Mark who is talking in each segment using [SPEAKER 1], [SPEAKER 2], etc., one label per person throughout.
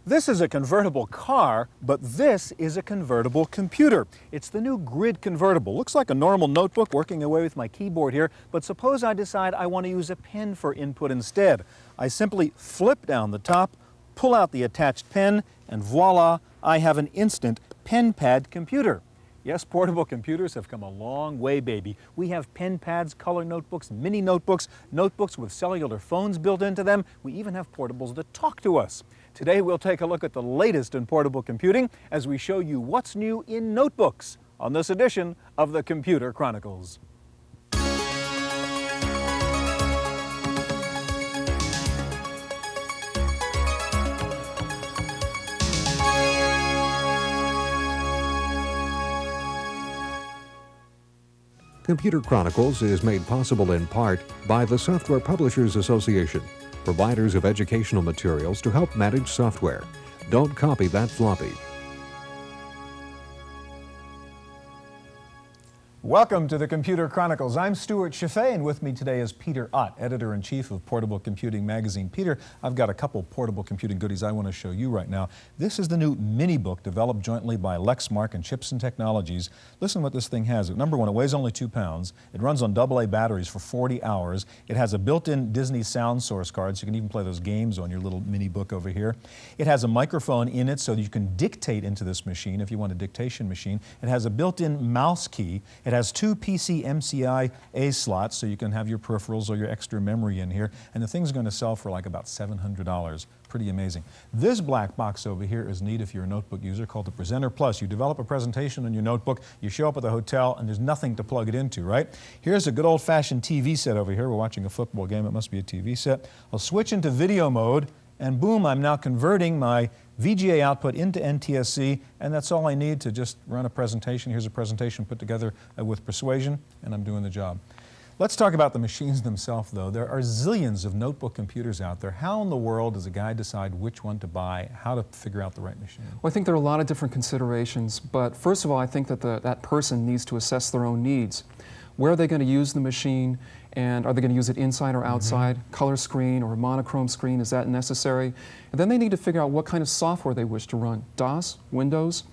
[SPEAKER 1] This is a convertible car, but this is a convertible computer. It's the new Grid Convertible. Looks like a normal notebook working away with my keyboard here, but suppose I decide I want to use a pen for input instead. I simply flip down the top, pull out the attached pen, and voila, I have an instant pen pad computer. Yes, portable computers have come a long way, baby. We have pen pads, color notebooks, mini notebooks, notebooks with cellular phones built into them. We even have portables that talk to us. Today we'll take a look at the latest in portable computing as we show you what's new in notebooks on this edition of the Computer Chronicles.
[SPEAKER 2] Computer Chronicles is made possible in part by the Software Publishers Association, providers of educational materials to help manage software. Don't copy that floppy.
[SPEAKER 1] Welcome to the Computer Chronicles. I'm Stuart Chaffee, and with me today is Peter Ott, Editor-in-Chief of Portable Computing Magazine. Peter, I've got a couple portable computing goodies I want to show you right now. This is the new mini book developed jointly by Lexmark and Chipson Technologies. Listen what this thing has. Number one, it weighs only 2 pounds. It runs on AA batteries for 40 hours. It has a built-in Disney sound source card, so you can even play those games on your little mini book over here. It has a microphone in it so that you can dictate into this machine if you want a dictation machine. It has a built-in mouse key. It has 2 PC MCI A slots so you can have your peripherals or your extra memory in here, and the thing's going to sell for like about $700. Pretty amazing. This black box over here is neat if you're a notebook user, called the Presenter Plus. You develop a presentation on your notebook, you show up at the hotel, and there's nothing to plug it into, right? Here's a good old-fashioned TV set over here. We're watching a football game. It must be a TV set. I'll switch into video mode, and boom, I'm now converting my VGA output into NTSC, and that's all I need to just run a presentation. Here's a presentation put together with persuasion, and I'm doing the job. Let's talk about the machines themselves, though. There are zillions of notebook computers out there. How in the world does a guy decide which one to buy, how to figure out the right machine?
[SPEAKER 3] Well, I think there are a lot of different considerations, but first of all, I think that that person needs to assess their own needs. Where are they going to use the machine, and are they going to use it inside or outside? Color screen or monochrome screen, is that necessary? And then they need to figure out what kind of software they wish to run, DOS, Windows,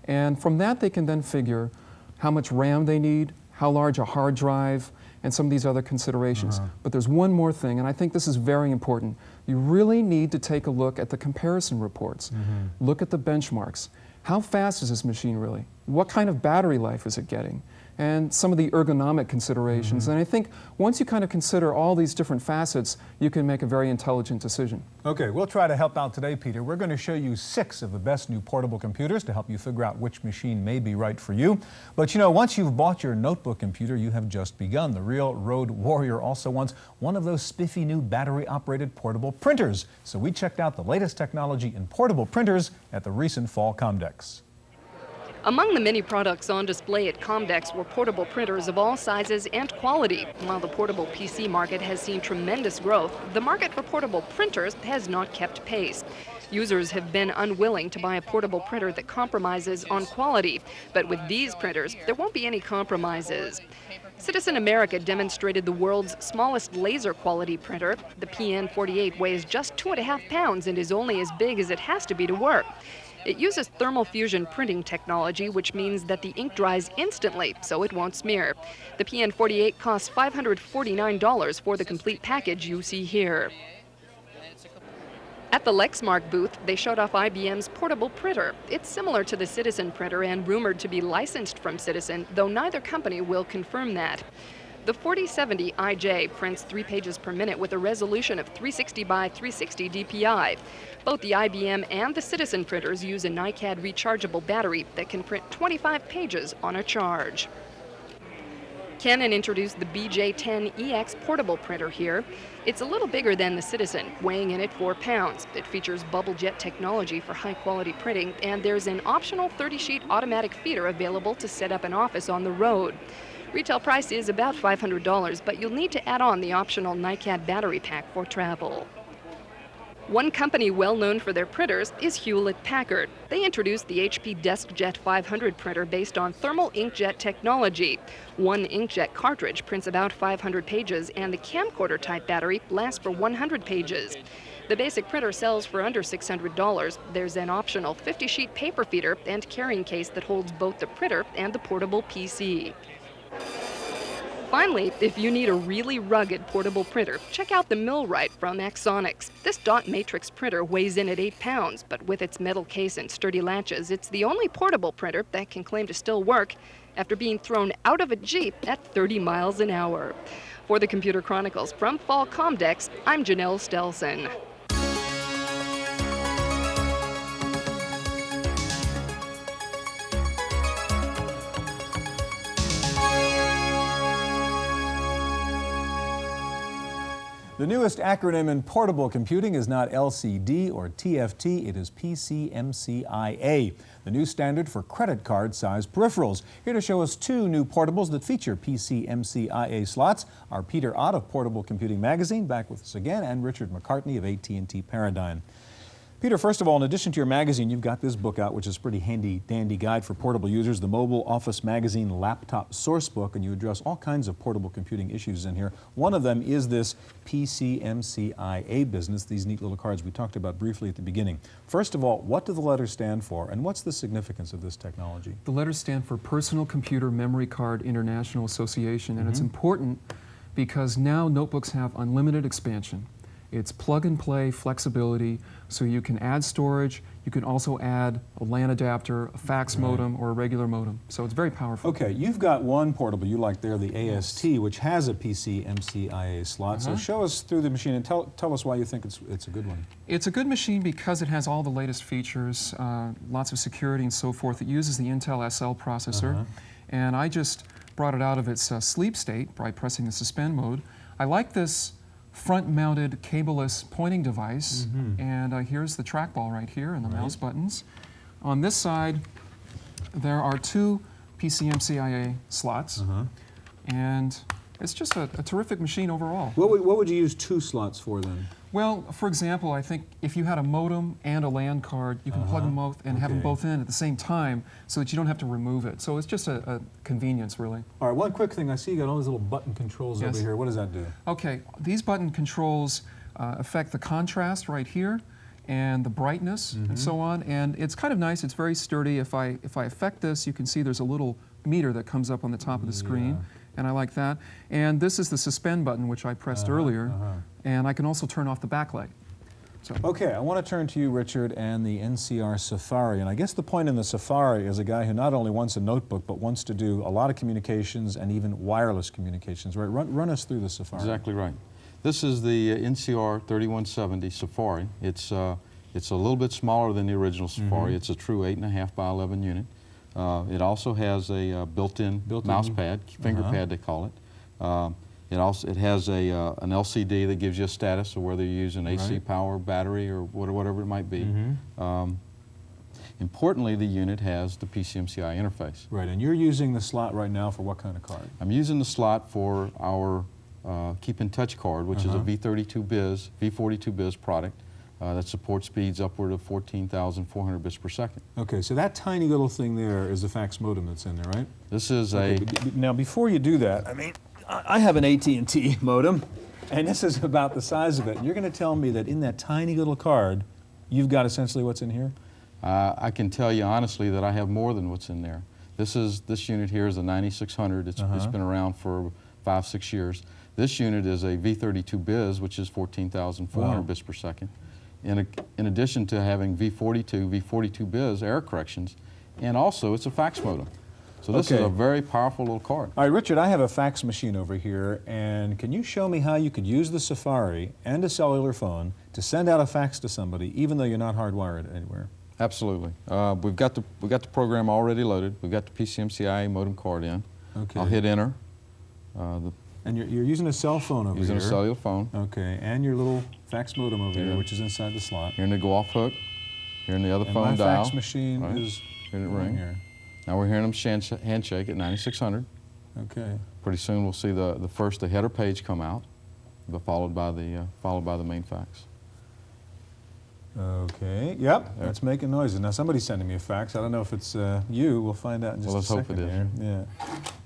[SPEAKER 3] and from that they can then figure how much RAM they need, how large a hard drive, and some of these other considerations. But there's one more thing, and I think this is very important. You really need to take a look at the comparison reports. Look at the benchmarks. How fast is this machine really? What kind of battery life is it getting? And some of the ergonomic considerations. And I think once you kind of consider all these different facets, you can make a very intelligent decision.
[SPEAKER 1] Okay, we'll try to help out today, Peter. We're going to show you 6 of the best new portable computers to help you figure out which machine may be right for you. But you know, once you've bought your notebook computer, you have just begun. The real road warrior also wants one of those spiffy new battery-operated portable printers. So we checked out the latest technology in portable printers at the recent fall Comdex.
[SPEAKER 4] Among the many products on display at Comdex were portable printers of all sizes and quality. While the portable PC market has seen tremendous growth, the market for portable printers has not kept pace. Users have been unwilling to buy a portable printer that compromises on quality, but with these printers, there won't be any compromises. Citizen America demonstrated the world's smallest laser quality printer. The PN48 weighs just 2.5 pounds and is only as big as it has to be to work. It uses thermal fusion printing technology, which means that the ink dries instantly, so it won't smear. The PN48 costs $549 for the complete package you see here. At the Lexmark booth, they showed off IBM's portable printer. It's similar to the Citizen printer and rumored to be licensed from Citizen, though neither company will confirm that. The 4070 IJ prints 3 pages per minute with a resolution of 360 by 360 DPI. Both the IBM and the Citizen printers use a NiCad rechargeable battery that can print 25 pages on a charge. Canon introduced the BJ10EX portable printer here. It's a little bigger than the Citizen, weighing in at 4 pounds. It features bubble jet technology for high-quality printing, and there's an optional 30-sheet automatic feeder available to set up an office on the road. Retail price is about $500, but you'll need to add on the optional NiCad battery pack for travel. One company well known for their printers is Hewlett-Packard. They introduced the HP DeskJet 500 printer based on thermal inkjet technology. One inkjet cartridge prints about 500 pages, and the camcorder type battery lasts for 100 pages. The basic printer sells for under $600. There's an optional 50-sheet paper feeder and carrying case that holds both the printer and the portable PC. Finally, if you need a really rugged portable printer, check out the Millwright from Axonics. This dot matrix printer weighs in at 8 pounds, but with its metal case and sturdy latches, it's the only portable printer that can claim to still work after being thrown out of a Jeep at 30 miles an hour. For the Computer Chronicles from Fall Comdex, I'm Janelle Stelson.
[SPEAKER 1] The newest acronym in portable computing is not LCD or TFT, it is PCMCIA, the new standard for credit card-sized peripherals. Here to show us two new portables that feature PCMCIA slots are Peter Ott of Portable Computing Magazine, back with us again, and Richard McCartney of AT&T Paradigm. Peter, first of all, in addition to your magazine, you've got this book out, which is a pretty handy-dandy guide for portable users, the Mobile Office Magazine Laptop Sourcebook, and you address all kinds of portable computing issues in here. One of them is this PCMCIA business, these neat little cards we talked about briefly at the beginning. First of all, what do the letters stand for, and what's the significance of this technology? The
[SPEAKER 3] letters stand for Personal Computer Memory Card International Association, and it's important because now notebooks have unlimited expansion. It's plug-and-play flexibility, so you can add storage, you can also add a LAN adapter, a fax modem, or a regular modem. So it's very powerful.
[SPEAKER 1] Okay, you've got one portable you like there, the AST, which has a PCMCIA slot. So show us through the machine and tell us why you think it's a good one.
[SPEAKER 3] It's a good machine because it has all the latest features, lots of security and so forth. It uses the Intel SL processor, and I just brought it out of its sleep state by pressing the suspend mode. I like this front-mounted cableless pointing device, and here's the trackball right here and the mouse buttons. On this side, there are two PCMCIA slots, and it's just a terrific machine overall.
[SPEAKER 1] What would you use two slots for then?
[SPEAKER 3] Well, for example, I think if you had a modem and a LAN card, you can plug them both and have them both in at the same time so that you don't have to remove it. So it's just a convenience, really.
[SPEAKER 1] All right, one quick thing. I see you got all these little button controls over here. What does that do?
[SPEAKER 3] Okay, these button controls affect the contrast right here and the brightness and so on. And it's kind of nice. It's very sturdy. If I affect this, you can see there's a little meter that comes up on the top of the screen. And I like that. And this is the suspend button, which I pressed earlier. And I can also turn off the backlight. So.
[SPEAKER 1] Okay, I want to turn to you, Richard, and the NCR Safari. And I guess the point in the Safari is a guy who not only wants a notebook, but wants to do a lot of communications and even wireless communications, right? Run us through the Safari.
[SPEAKER 5] Exactly right. This is the NCR 3170 Safari. It's a little bit smaller than the original Safari. It's a true 8.5 by 11 unit. It also has a built-in mouse pad, finger pad they call it. It has an LCD that gives you a status of whether you're using AC power, battery, or whatever it might be. Importantly, the unit has the PCMCI interface.
[SPEAKER 1] Right, and you're using the slot right now for what kind of card?
[SPEAKER 5] I'm using the slot for our Keep in Touch card, which is a V42 biz product. That supports speeds upward of 14,400 bits per second.
[SPEAKER 1] Okay, so that tiny little thing there is the fax modem that's in there, right?
[SPEAKER 5] This is
[SPEAKER 1] Now, before you do that, I mean, I have an AT&T modem, and this is about the size of it. You're going to tell me that in that tiny little card, you've got essentially what's in here?
[SPEAKER 5] I can tell you honestly that I have more than what's in there. This unit here is a 9600. It's been around for 5-6 years. This unit is a V32 biz, which is 14,400 bits per second. In addition to having V42 biz error corrections, and also it's a fax modem. So this is a very powerful little card.
[SPEAKER 1] All right, Richard, I have a fax machine over here, and can you show me how you could use the Safari and a cellular phone to send out a fax to somebody, even though you're not hardwired anywhere?
[SPEAKER 5] Absolutely. We've got the program already loaded. We've got the PCMCIA modem card in.
[SPEAKER 1] Okay.
[SPEAKER 5] I'll hit enter.
[SPEAKER 1] And you're using a cell phone over here.
[SPEAKER 5] Using a cellular phone.
[SPEAKER 1] Okay, and your little fax modem over here, which is inside the slot.
[SPEAKER 5] Hearing the go off hook. Hearing the other phone
[SPEAKER 1] my
[SPEAKER 5] dial.
[SPEAKER 1] Fax machine is
[SPEAKER 5] hearing it ring. Here. Now we're hearing them handshake at 9600.
[SPEAKER 1] Okay.
[SPEAKER 5] Pretty soon we'll see the header page come out, followed by the main fax.
[SPEAKER 1] Okay. Yep. That's making noises. Now somebody's sending me a fax. I don't know if it's you. We'll find out in just a second.
[SPEAKER 5] Let's hope it is.
[SPEAKER 1] Here.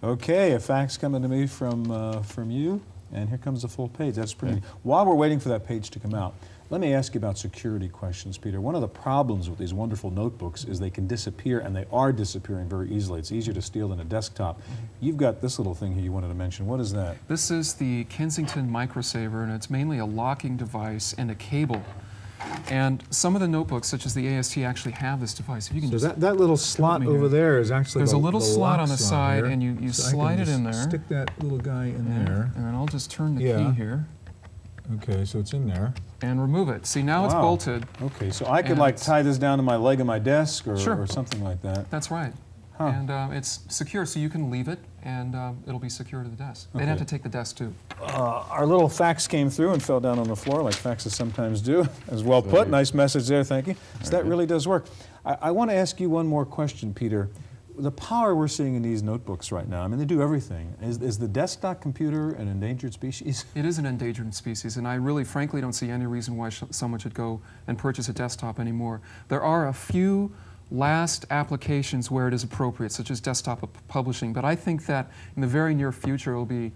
[SPEAKER 1] Yeah. Okay. A fax coming to me from you, and here comes the full page. That's pretty. While we're waiting for that page to come out,
[SPEAKER 6] Let me ask you about security questions, Peter. One of the problems with these wonderful notebooks is they can disappear, and they are disappearing very easily. It's easier to steal than a desktop. You've got this little thing here you wanted to mention. What is that?
[SPEAKER 3] This is the Kensington Microsaver, and it's mainly a locking device and a cable. And some of the notebooks, such as the AST, actually have this device. If you can
[SPEAKER 6] So that little slot over there is actually
[SPEAKER 3] There's
[SPEAKER 6] the,
[SPEAKER 3] a little
[SPEAKER 6] the
[SPEAKER 3] slot
[SPEAKER 6] lock
[SPEAKER 3] on the
[SPEAKER 6] slot
[SPEAKER 3] side,
[SPEAKER 6] here.
[SPEAKER 3] and you
[SPEAKER 6] So I
[SPEAKER 3] slide
[SPEAKER 6] can
[SPEAKER 3] it in
[SPEAKER 6] just
[SPEAKER 3] there.
[SPEAKER 6] stick that little guy in there.
[SPEAKER 3] And then I'll just turn the key here.
[SPEAKER 6] Okay, so it's in there.
[SPEAKER 3] And remove it. See, now it's bolted.
[SPEAKER 6] Okay, so I could
[SPEAKER 3] and
[SPEAKER 6] like
[SPEAKER 3] it's-
[SPEAKER 6] tie this down to my leg of my desk or,
[SPEAKER 3] Sure.
[SPEAKER 6] or something like that.
[SPEAKER 3] That's right.
[SPEAKER 6] Huh.
[SPEAKER 3] And it's secure, so you can leave it, and it'll be secure to the desk. They'd have to take the desk, too.
[SPEAKER 6] Our little fax came through and fell down on the floor, like faxes sometimes do. As well put. Nice message there, thank you. So that really does work. I want to ask you one more question, Peter. The power we're seeing in these notebooks right now, I mean, they do everything. Is the desktop computer an endangered species?
[SPEAKER 3] It is an endangered species, and I really, frankly, don't see any reason why someone should go and purchase a desktop anymore. There are a few last applications where it is appropriate, such as desktop publishing, but I think that in the very near future it will be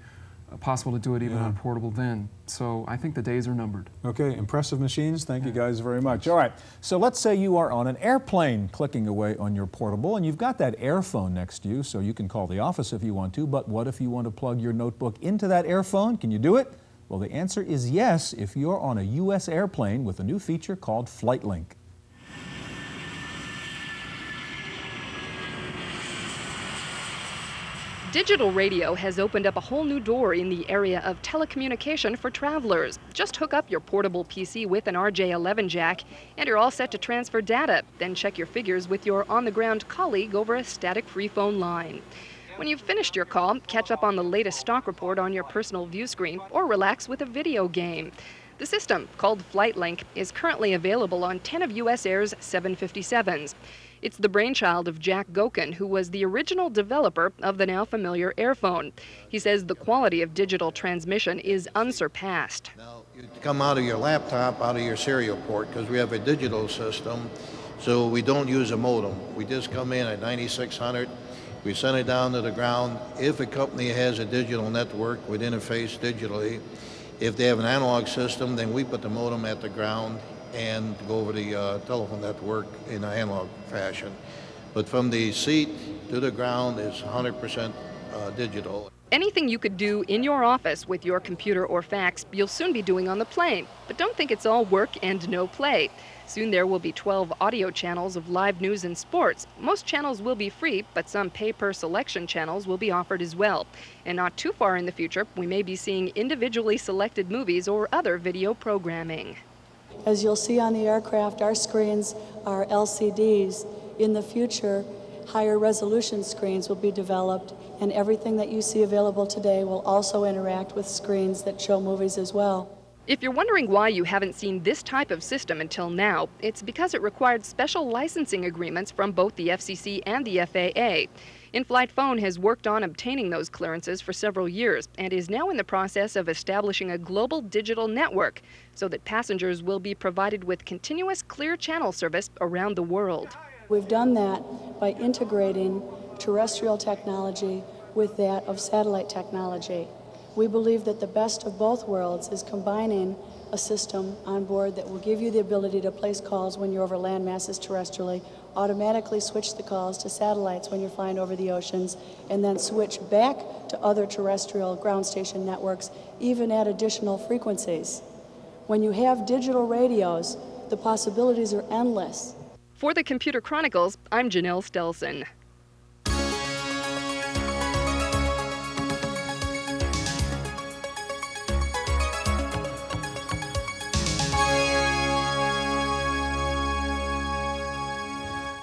[SPEAKER 3] possible to do it even on portable then. So I think the days are numbered.
[SPEAKER 6] Okay, impressive machines. Thank you guys very much. All right, so let's say you are on an airplane clicking away on your portable, and you've got that airphone next to you, so you can call the office if you want to, but what if you want to plug your notebook into that airphone? Can you do it? Well, the answer is yes if you're on a U.S. airplane with a new feature called Flight Link.
[SPEAKER 4] Digital radio has opened up a whole new door in the area of telecommunication for travelers. Just hook up your portable PC with an RJ11 jack, and you're all set to transfer data. Then check your figures with your on-the-ground colleague over a static-free phone line. When you've finished your call, catch up on the latest stock report on your personal view screen or relax with a video game. The system, called Flight Link, is currently available on 10 of US Air's 757s. It's the brainchild of Jack Gokin, who was the original developer of the now familiar Airphone. He says the quality of digital transmission is unsurpassed.
[SPEAKER 7] Now, you come out of your laptop, out of your serial port, because we have a digital system, so we don't use a modem. We just come in at 9600, we send it down to the ground. If a company has a digital network with interface digitally, if they have an analog system, then we put the modem at the ground and go over the telephone network in an analog fashion. But from the seat to the ground is 100% digital.
[SPEAKER 4] Anything you could do in your office with your computer or fax, you'll soon be doing on the plane. But don't think it's all work and no play. Soon there will be 12 audio channels of live news and sports. Most channels will be free, but some pay-per-selection channels will be offered as well. And not too far in the future, we may be seeing individually selected movies or other video programming.
[SPEAKER 8] As you'll see on the aircraft, our screens are LCDs. In the future, higher resolution screens will be developed, and everything that you see available today will also interact with screens that show movies as well.
[SPEAKER 4] If you're wondering why you haven't seen this type of system until now, it's because it required special licensing agreements from both the FCC and the FAA. In-Flight Phone has worked on obtaining those clearances for several years and is now in the process of establishing a global digital network so that passengers will be provided with continuous clear channel service around the world.
[SPEAKER 8] We've done that by integrating terrestrial technology with that of satellite technology. We believe that the best of both worlds is combining a system on board that will give you the ability to place calls when you're over land masses terrestrially, automatically switch the calls to satellites when you're flying over the oceans, and then switch back to other terrestrial ground station networks, even at additional frequencies. When you have digital radios, the possibilities are endless.
[SPEAKER 4] For the Computer Chronicles, I'm Janelle Stelson.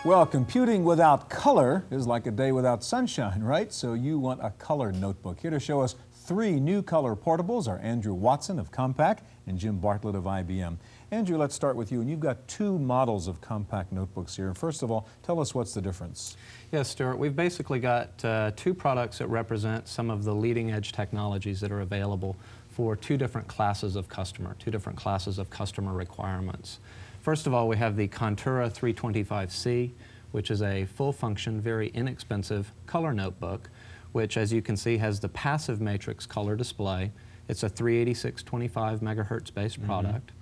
[SPEAKER 1] Well, computing without color is like a day without sunshine, right? So you want a color notebook. Here to show us 3 new color portables are Andrew Watson of Compaq and Jim Bartlett of IBM. Andrew, let's start with you. And you've got 2 models of Compaq notebooks here. First of all, tell us what's the difference.
[SPEAKER 9] Yes, Stuart, we've basically got 2 products that represent some of the leading edge technologies that are available for 2 different classes of customer, 2 different classes of customer requirements. First of all, we have the Contura 325C, which is a full-function, very inexpensive color notebook, which, as you can see, has the passive matrix color display. It's a 386/25 megahertz based product.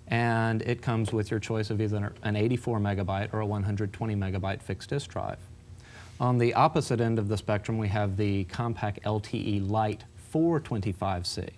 [SPEAKER 9] and it comes with your choice of either an 84 megabyte or a 120 megabyte fixed disk drive. On the opposite end of the spectrum, we have the compact LTE Lite 425C.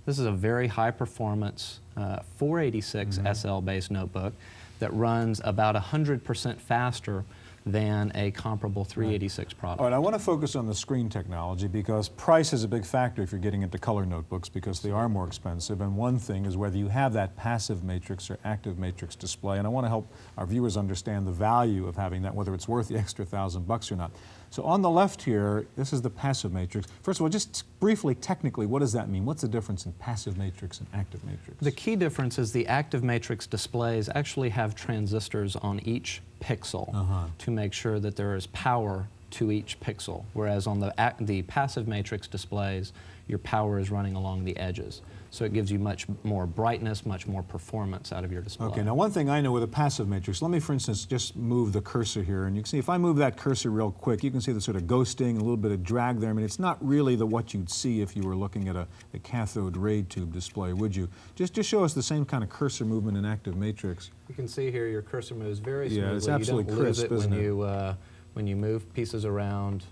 [SPEAKER 9] This is a very high performance 486 SL based notebook that runs about 100% faster than a comparable 386 product.
[SPEAKER 6] All right, I want to focus on the screen technology because price is a big factor if you're getting into color notebooks because they are more expensive, and one thing is whether you have that passive matrix or active matrix display, and I want to help our viewers understand the value of having that, whether it's worth the extra $1,000 or not. So on the left here, this is the passive matrix. First of all, just briefly, technically, what does that mean? What's the difference in passive matrix and active matrix?
[SPEAKER 9] The key difference is the active matrix displays actually have transistors on each pixel to make sure that there is power to each pixel, whereas on the passive matrix displays, your power is running along the edges. So it gives you much more brightness, much more performance out of your display.
[SPEAKER 6] Okay, now one thing I know with a passive matrix, let me for instance just move the cursor here, and you can see if I move that cursor real quick, you can see the sort of ghosting, a little bit of drag there. I mean, it's not really what you'd see if you were looking at a cathode ray tube display, would you? Just show us the same kind of cursor movement in active matrix.
[SPEAKER 9] You can see here your cursor moves very smoothly.
[SPEAKER 6] Yeah, it's absolutely
[SPEAKER 9] you don't lose
[SPEAKER 6] crisp,
[SPEAKER 9] it
[SPEAKER 6] isn't
[SPEAKER 9] when you move pieces around.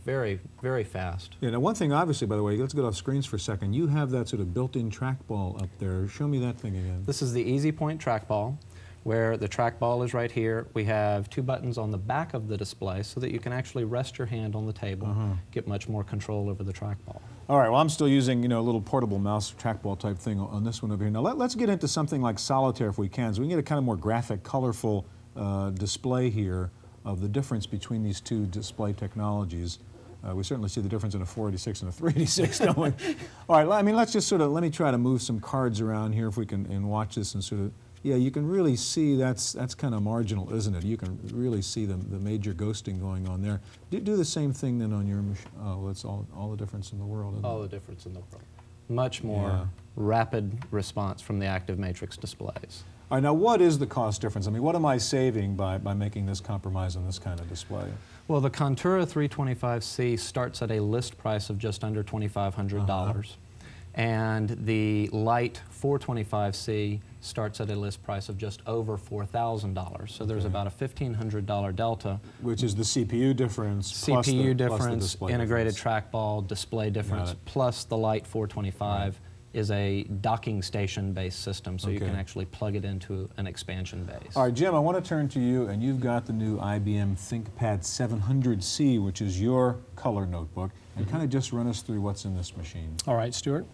[SPEAKER 9] Very, very fast.
[SPEAKER 6] Yeah, now one thing obviously, by the way, let's get off screens for a second. You have that sort of built-in trackball up there. Show me that thing again.
[SPEAKER 9] This is the Easy Point trackball, where the trackball is right here. We have two buttons on the back of the display so that you can actually rest your hand on the table, get much more control over the trackball.
[SPEAKER 6] All right, well, I'm still using, you know, a little portable mouse trackball type thing on this one over here. Now let's get into something like solitaire if we can, so we can get a kind of more graphic, colorful display here of the difference between these two display technologies. We certainly see the difference in a 486 and a 386, don't we? All right, I mean, let's just sort of, let me try to move some cards around here if we can, and watch this and sort of, yeah, you can really see that's kind of marginal, isn't it? You can really see the major ghosting going on there. Do the same thing then on your machine. Oh, that's all the difference in the world, isn't
[SPEAKER 9] all
[SPEAKER 6] it?
[SPEAKER 9] the difference in the world. Much more rapid response from the active matrix displays.
[SPEAKER 6] All right, now what is the cost difference? I mean, what am I saving by making this compromise on this kind of display?
[SPEAKER 9] Well, the Contura 325C starts at a list price of just under $2,500. And the Lite 425C starts at a list price of just over $4,000. So there's about a $1,500 delta.
[SPEAKER 6] Which is the CPU difference,
[SPEAKER 9] CPU
[SPEAKER 6] plus the
[SPEAKER 9] difference,
[SPEAKER 6] display
[SPEAKER 9] integrated
[SPEAKER 6] difference.
[SPEAKER 9] trackball, display difference, plus the Lite 425 is a docking station-based system, so you can actually plug it into an expansion base.
[SPEAKER 6] All right, Jim, I want to turn to you, and you've got the new IBM ThinkPad 700C, which is your color notebook, and kind of just run us through what's in this machine.
[SPEAKER 10] All right, Stuart.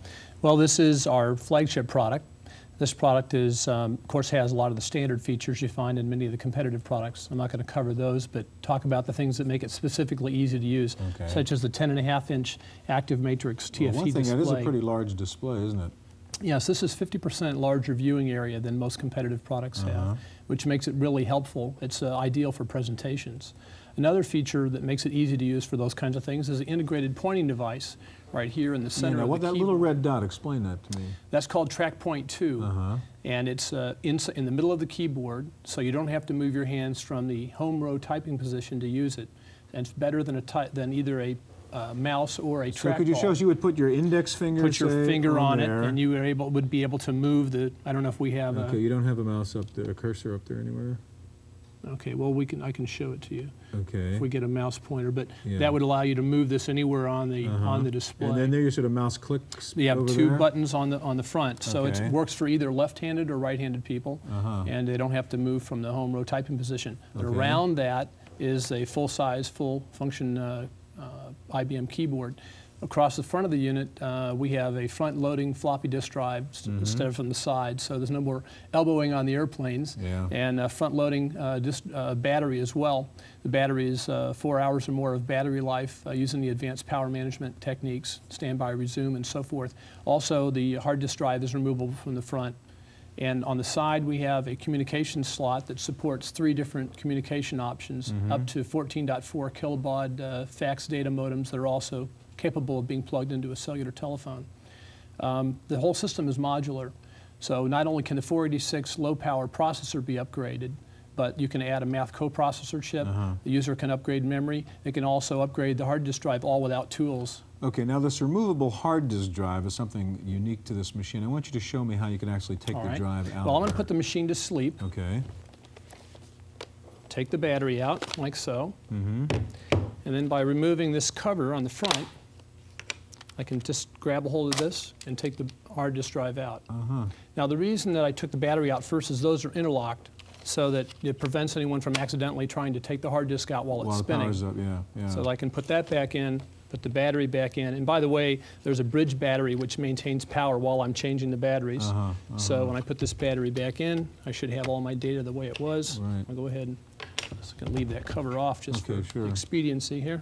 [SPEAKER 10] Well, this is our flagship product. This product is, of course, has a lot of the standard features you find in many of the competitive products. I'm not going to cover those, but talk about the things that make it specifically easy to use, such as the 10.5-inch active matrix TFT display.
[SPEAKER 6] One thing, that is a pretty large display, isn't it?
[SPEAKER 10] Yes, this is 50% larger viewing area than most competitive products have, which makes it really helpful. It's ideal for presentations. Another feature that makes it easy to use for those kinds of things is an integrated pointing device right here in the center of the
[SPEAKER 6] that
[SPEAKER 10] keyboard.
[SPEAKER 6] little red dot, explain that to me.
[SPEAKER 10] That's called Track Point 2, and it's in the middle of the keyboard, so you don't have to move your hands from the home row typing position to use it. And it's better than either a mouse or a trackball.
[SPEAKER 6] So could you show us, you would put your index finger,
[SPEAKER 10] put your finger on it,
[SPEAKER 6] there.
[SPEAKER 10] and you would be able to move the, I don't know if we have
[SPEAKER 6] Okay, you don't have a mouse up there, a cursor up there anywhere?
[SPEAKER 10] Okay, well, I can show it to you.
[SPEAKER 6] Okay.
[SPEAKER 10] If we get a mouse pointer, but that would allow you to move this anywhere on the display.
[SPEAKER 6] And then there your sort of mouse clicks.
[SPEAKER 10] You have
[SPEAKER 6] over
[SPEAKER 10] two
[SPEAKER 6] there?
[SPEAKER 10] buttons on the front, so it works for either left-handed or right-handed people, and they don't have to move from the home row typing position. But around that is a full-size, full-function IBM keyboard. Across the front of the unit, we have a front-loading floppy disk drive instead of from the side, so there's no more elbowing on the airplanes. And a front-loading battery as well. The battery is 4 hours or more of battery life using the advanced power management techniques, standby, resume, and so forth. Also, the hard disk drive is removable from the front. And on the side, we have a communication slot that supports 3 different communication options, up to 14.4 kilobaud fax data modems that are also capable of being plugged into a cellular telephone. The whole system is modular, so not only can the 486 low-power processor be upgraded, but you can add a math coprocessor chip. The user can upgrade memory. They can also upgrade the hard disk drive, all without tools.
[SPEAKER 6] Okay, now this removable hard disk drive is something unique to this machine. I want you to show me how you can actually take the drive out.
[SPEAKER 10] Well, I'm going to put the machine to sleep.
[SPEAKER 6] Okay.
[SPEAKER 10] Take the battery out, like so. And then by removing this cover on the front, I can just grab a hold of this and take the hard disk drive out. Now, the reason that I took the battery out first is those are interlocked, so that it prevents anyone from accidentally trying to take the hard disk out while it's spinning.
[SPEAKER 6] Powers up, yeah.
[SPEAKER 10] So I can put that back in, put the battery back in. And by the way, there's a bridge battery which maintains power while I'm changing the batteries. So when I put this battery back in, I should have all my data the way it was. I'll go ahead and just gonna leave that cover off just for expediency here.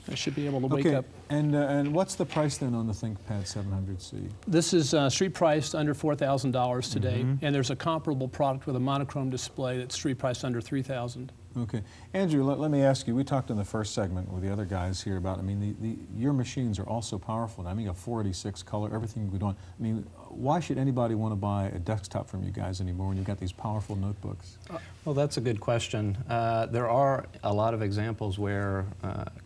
[SPEAKER 10] I should be able to wake up.
[SPEAKER 6] And what's the price then on the ThinkPad 700C?
[SPEAKER 10] This is street priced under $4,000 today, and there's a comparable product with a monochrome display that's street priced under $3,000.
[SPEAKER 6] Okay. Andrew, let me ask you, we talked in the first segment with the other guys here about, I mean, your machines are all so powerful. I mean, you have 486 color, everything you can do. I mean, why should anybody want to buy a desktop from you guys anymore when you've got these powerful notebooks?
[SPEAKER 9] Well, that's a good question. There are a lot of examples where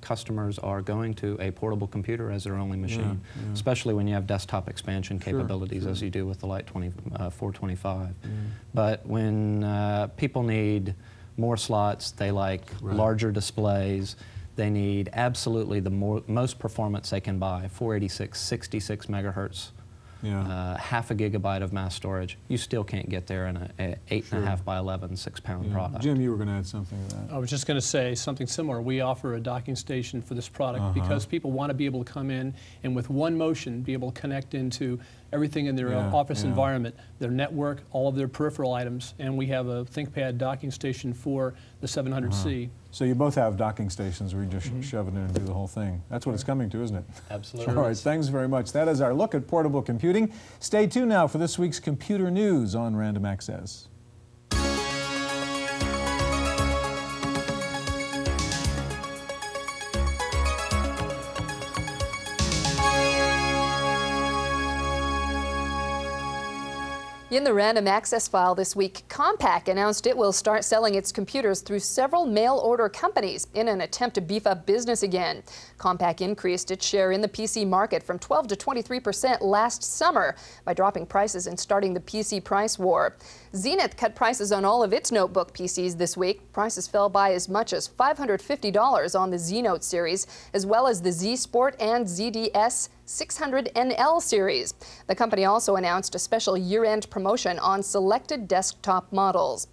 [SPEAKER 9] customers are going to a portable computer as their only machine, especially when you have desktop expansion capabilities as you do with the Lite 425. But when people need more slots, they like larger displays, they need absolutely the most performance they can buy, 486, 66 megahertz. Half a gigabyte of mass storage. You still can't get there in an 8.5 by 11 6-pound product.
[SPEAKER 6] Jim, you were going to add something to that.
[SPEAKER 10] I was just going to say something similar. We offer a docking station for this product because people want to be able to come in and with one motion be able to connect into everything in their office environment, their network, all of their peripheral items, and we have a ThinkPad docking station for the 700C.
[SPEAKER 6] So you both have docking stations where you just shove it in and do the whole thing. That's what it's coming to, isn't it?
[SPEAKER 9] Absolutely.
[SPEAKER 6] All right, thanks very much. That is our look at portable computing. Stay tuned now for this week's computer news on Random Access.
[SPEAKER 4] In the Random Access file this week, Compaq announced it will start selling its computers through several mail-order companies in an attempt to beef up business again. Compaq increased its share in the PC market from 12% to 23% last summer by dropping prices and starting the PC price war. Zenith cut prices on all of its notebook PCs this week. Prices fell by as much as $550 on the Z Note series, as well as the Z Sport and ZDS 600NL series. The company also announced a special year-end promotion on selected desktop models.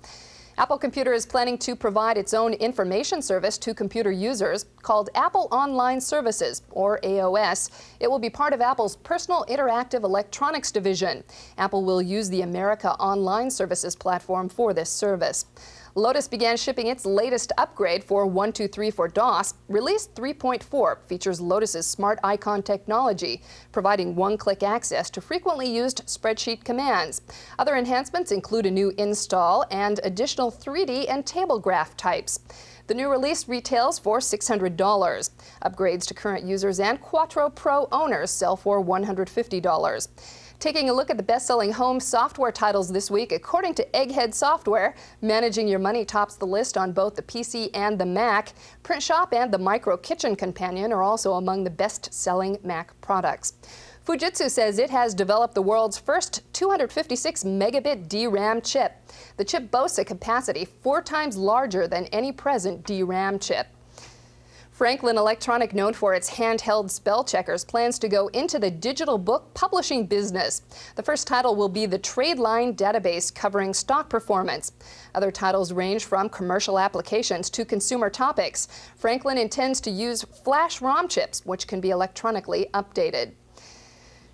[SPEAKER 4] Apple Computer is planning to provide its own information service to computer users called Apple Online Services, or AOS. It will be part of Apple's Personal Interactive Electronics division. Apple will use the America Online Services platform for this service. Lotus began shipping its latest upgrade for 123 for DOS. Release 3.4 features Lotus's Smart Icon technology, providing one-click access to frequently used spreadsheet commands. Other enhancements include a new install and additional 3D and table graph types. The new release retails for $600. Upgrades to current users and Quattro Pro owners sell for $150. Taking a look at the best-selling home software titles this week, according to Egghead Software, Managing Your Money tops the list on both the PC and the Mac. Print Shop and the Micro Kitchen Companion are also among the best-selling Mac products. Fujitsu says it has developed the world's first 256 megabit DRAM chip. The chip boasts a capacity 4 times larger than any present DRAM chip. Franklin Electronic, known for its handheld spell checkers, plans to go into the digital book publishing business. The first title will be the Trade Line database covering stock performance. Other titles range from commercial applications to consumer topics. Franklin intends to use flash ROM chips, which can be electronically updated.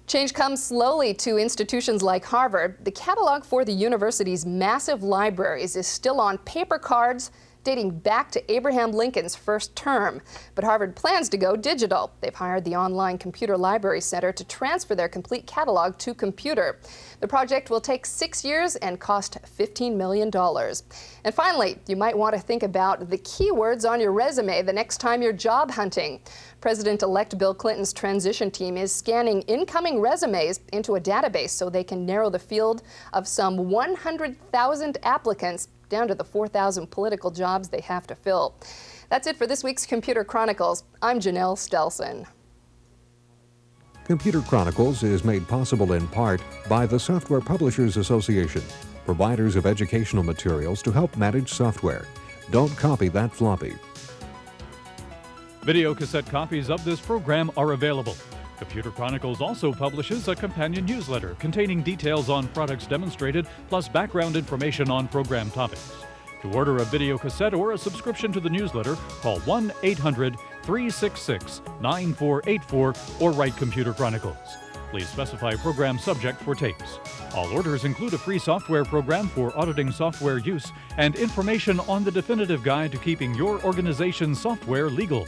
[SPEAKER 4] Change comes slowly to institutions like Harvard. The catalog for the university's massive libraries is still on paper cards dating back to Abraham Lincoln's first term. But Harvard plans to go digital. They've hired the Online Computer Library Center to transfer their complete catalog to computer. The project will take 6 years and cost $15 million. And finally, you might want to think about the keywords on your resume the next time you're job hunting. President-elect Bill Clinton's transition team is scanning incoming resumes into a database so they can narrow the field of some 100,000 applicants down to the 4,000 political jobs they have to fill. That's it for this week's Computer Chronicles. I'm Janelle Stelson.
[SPEAKER 2] Computer Chronicles is made possible in part by the Software Publishers Association, providers of educational materials to help manage software. Don't copy that floppy.
[SPEAKER 11] Video cassette copies of this program are available. Computer Chronicles also publishes a companion newsletter containing details on products demonstrated, plus background information on program topics. To order a video cassette or a subscription to the newsletter, call 1-800-366-9484 or write Computer Chronicles. Please specify program subject for tapes. All orders include a free software program for auditing software use and information on the definitive guide to keeping your organization's software legal.